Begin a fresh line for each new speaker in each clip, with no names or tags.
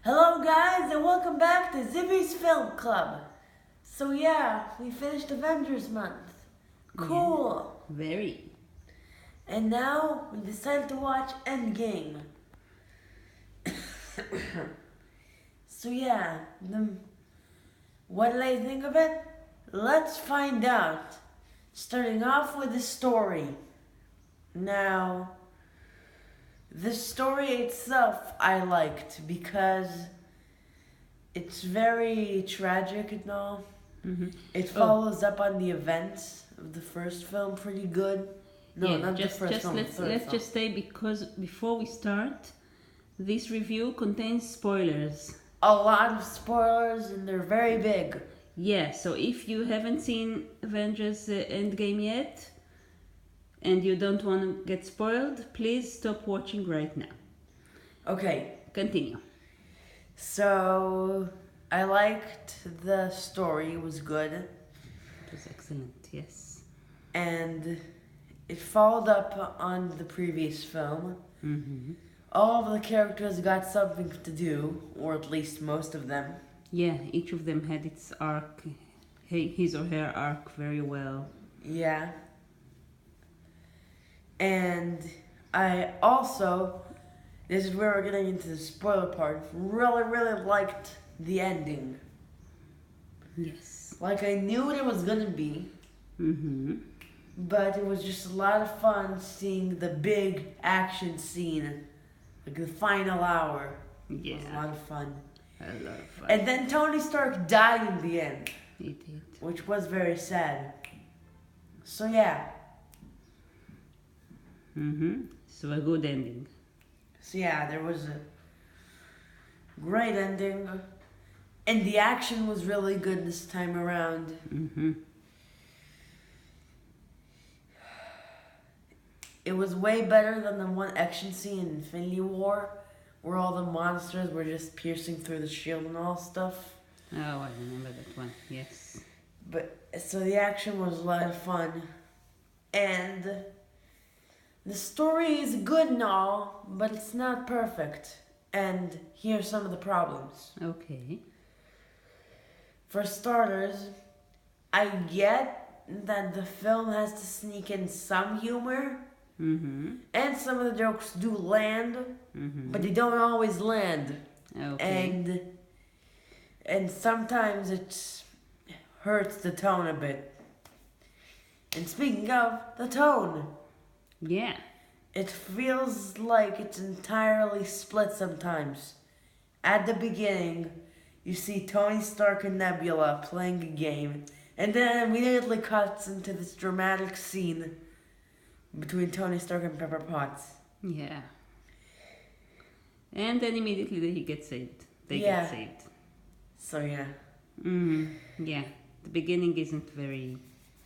Hello guys and welcome back to Zibby's Film Club. So yeah, we finished Avengers month. Cool.
Yeah, very.
And now we decided to watch Endgame. So yeah, what did I think of it? Let's find out. Starting off with the story. Now, the story itself I liked because it's very tragic and all.
Mm-hmm.
It follows up on the events of the first film pretty good. No,
yeah,
not
just,
the first
just
film.
let's just say, because before we start, this review contains spoilers.
A lot of spoilers and they're very big.
Yeah, so if you haven't seen Avengers Endgame yet and you don't want to get spoiled, please stop watching right now.
Okay,
Continue.
so I liked the story. It was good.
It was excellent, yes.
And it followed up on the previous film.
Mm-hmm.
All of the characters got something to do, or at least most of them.
Yeah, each of them had its arc, his or her arc very well.
Yeah. And I also, this is where we're getting into the spoiler part, really liked the ending.
Yes.
Like I knew what it was gonna be,
Mm-hmm.
but it was just a lot of fun seeing the big action scene, like the final hour.
Yeah.
It was a lot of fun.
A lot of fun.
And then Tony Stark died in the end,
It did.
which was very sad. So yeah.
Mm-hmm. So a good ending.
So yeah, there was a great ending. And the action was really good this time around.
Mm-hmm.
It was way better than the one action scene in Infinity War, where all the monsters were just piercing through the shield and all stuff.
Oh, I remember that one. Yes.
But so the action was a lot of fun. And the story is good and all, but it's not perfect. And here are some of the problems.
Okay.
For starters, I get that the film has to sneak in some humor,
Mm-hmm.
and some of the jokes do land,
Mm-hmm.
but they don't always land.
Okay.
And sometimes it hurts the tone a bit. And speaking of the tone,
Yeah.
it feels like it's entirely split sometimes. At the beginning, you see Tony Stark and Nebula playing a game, and then it immediately cuts into this dramatic scene between Tony Stark and Pepper Potts.
Yeah. And then immediately he gets saved. They
Yeah.
get saved.
So yeah,
Mm-hmm. Yeah. The beginning isn't very.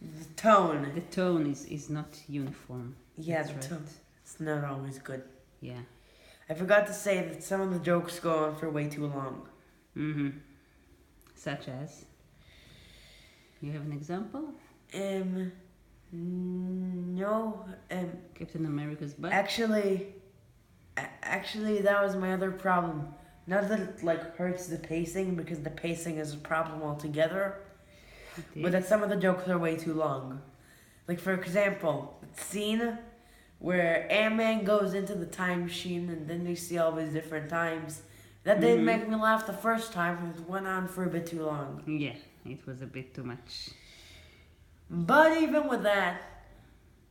the tone.
The tone is not uniform.
Yeah,
That's
the
right.
tone. It's not always good.
Yeah.
I forgot to say that some of the jokes go on for way too long.
Mm-hmm. Such as. You have an example?
No,
Captain America's butt.
actually, that was my other problem. Not that it like hurts the pacing, because the pacing is a problem altogether, but that some of the jokes are way too long. Like for example, the scene where Ant-Man goes into the time machine and then they see all these different times. That didn't make me laugh the first time, and it went on for a bit too long.
Yeah, it was a bit too much.
But even with that,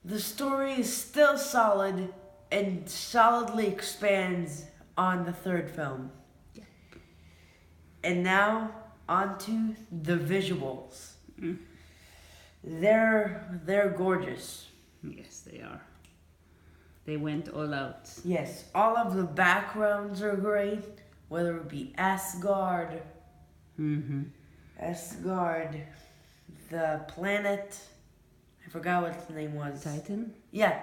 the story is still solid and solidly expands on the third film.
Yeah.
And now, on to the visuals.
Mm.
They're gorgeous.
Yes, they are. They went all out.
Yes, all of the backgrounds are great, whether it be Asgard,
Mm-hmm.
the planet, I forgot what its name was.
Titan?
Yeah.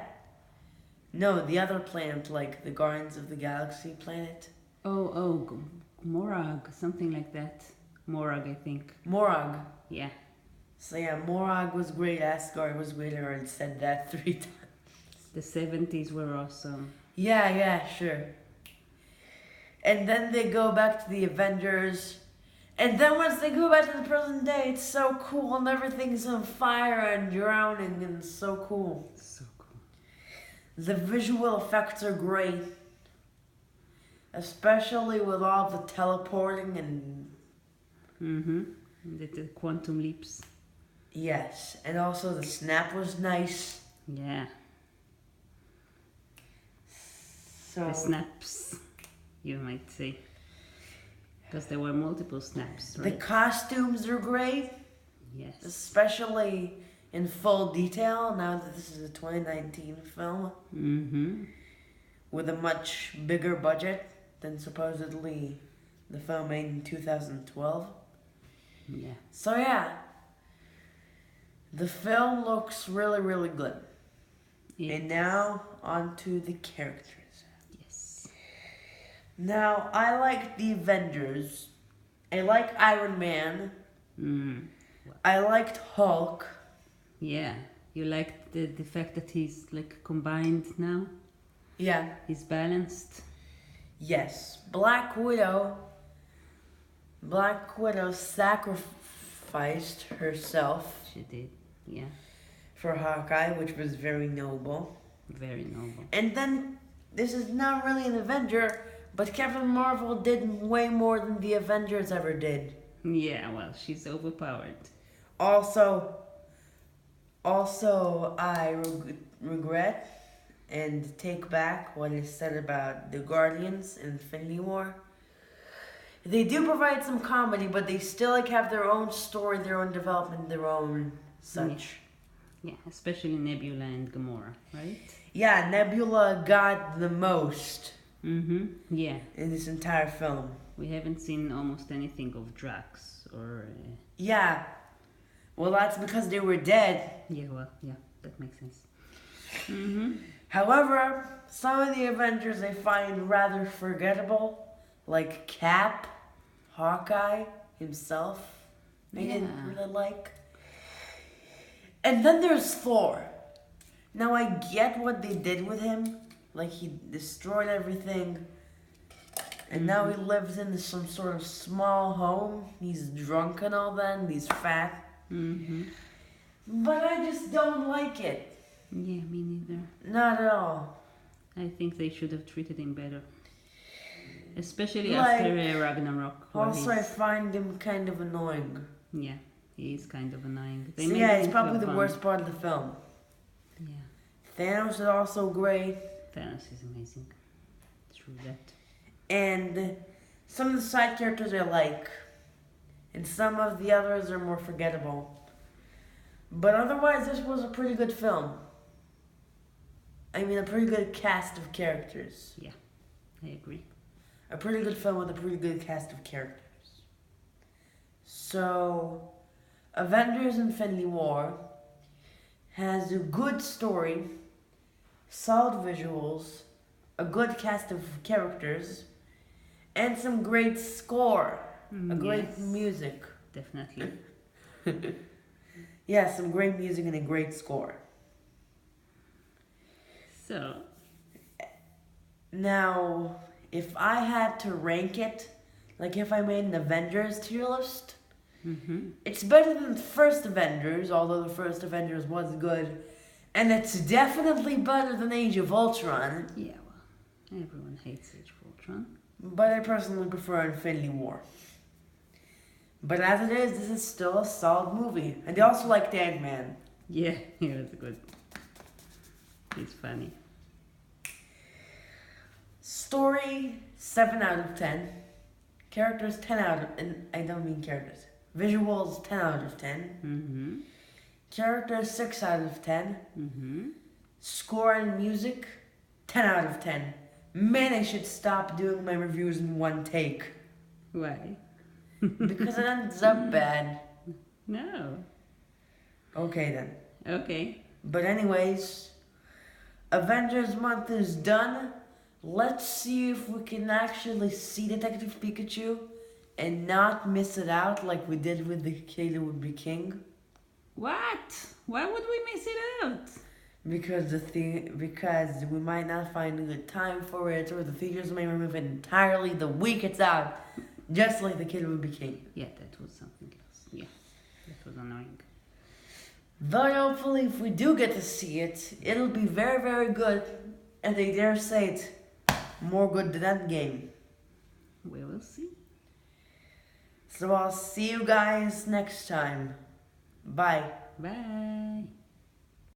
No, the other planet, like the Guardians of the Galaxy planet.
Morag, something like that. Morag, I think.
Morag.
Yeah.
So yeah, Morag was great, Asgard was great, I already said that 3 times.
The 70s were awesome.
Yeah, sure. And then they go back to the Avengers. And then once they go back to the present day, it's so cool and everything's on fire and drowning and it's so cool.
So cool.
The visual effects are great. Especially with all the teleporting and...
Mm-hmm. The quantum leaps.
Yes, and also the snap was nice.
Yeah.
So
The snaps, you might say. Because there were multiple snaps,
the
right?
costumes are great,
Yes.
especially in full detail now that this is a 2019 film
Mm-hmm.
with a much bigger budget than supposedly the film made in 2012.
Yeah.
So yeah, the film looks really, really good. And now on to the characters.
Yes.
Now, I like the Avengers. I like Iron Man.
Mm.
I liked Hulk.
Yeah. You like the fact that he's like combined now?
Yeah.
He's balanced?
Yes. Black Widow. Black Widow sacrificed herself
She did. Yeah.
for Hawkeye, which was very noble.
Very noble.
And then, this is not really an Avenger, but Captain Marvel did way more than the Avengers ever did.
Yeah, well, she's overpowered.
Also, I regret and take back what is said about the Guardians in Infinity War. They do provide some comedy, but they still like have their own story, their own development, their own such.
Yeah, especially Nebula and Gamora, right?
Yeah, Nebula got the most
Mm-hmm. Yeah.
in this entire film.
We haven't seen almost anything of Drax or...
Yeah. Well, that's because they were dead.
Yeah, well, yeah, that makes sense. Mm-hmm.
However, some of the Avengers I find rather forgettable, like Cap, Hawkeye himself, I didn't
Yeah.
really like. And then there's Thor. Now I get what they did with him, like he destroyed everything, and now he lives in some sort of small home. He's drunk and all that, and he's fat.
Mm-hmm.
But I just don't like it.
Yeah, me neither.
Not at all.
I think they should have treated him better. Especially
Like,
after Ragnarok. where
Also, I
he's-
find him kind of annoying.
Yeah, he is kind of annoying.
So
made
yeah,
him
he's probably
feel
the
fun.
worst part of the film.
Yeah,
Thanos is also great,
Thanos is amazing. True that.
and some of the side characters I like, and some of the others are more forgettable. But otherwise, this was a pretty good film. I mean, a pretty good cast of characters.
I agree.
A pretty good film with a pretty good cast of characters. So, Avengers Infinity War has a good story, solid visuals, a good cast of characters, and some great score. A great
Yes,
music.
definitely.
Yeah, some great music and a great score.
So,
Now, if I had to rank it, like if I made an Avengers tier list,
mm-hmm.
it's better than the first Avengers, although the first Avengers was good. And it's definitely better than Age of Ultron,
Yeah, well, everyone hates Age of Ultron.
but I personally prefer Infinity War. But as it is, this is still a solid movie. And they also like Ant-Man.
Yeah, he was good. He's funny.
Story, 7 out of 10. Characters, 10 out of... And I don't mean characters. Visuals, 10 out of 10.
Mm-hmm.
Characters, 6 out of 10.
Mm-hmm.
Score and music, 10 out of 10. Man, I should stop doing my reviews in one take.
Why?
Because it ends up bad.
No.
Okay then.
Okay.
But anyways, Avengers month is done. Let's see if we can actually see Detective Pikachu and not miss it out like we did with the Kid Would Be King.
What? Why would we miss it out?
because we might not find a good time for it, or the figures may remove it entirely the week it's out, just like the Kid Ruby King.
Yeah, that was something else. Yeah, that was annoying.
But hopefully, if we do get to see it, it'll be very, very good, and I dare say it, more good than Endgame.
We will see.
So I'll see you guys next time. Bye.
Bye.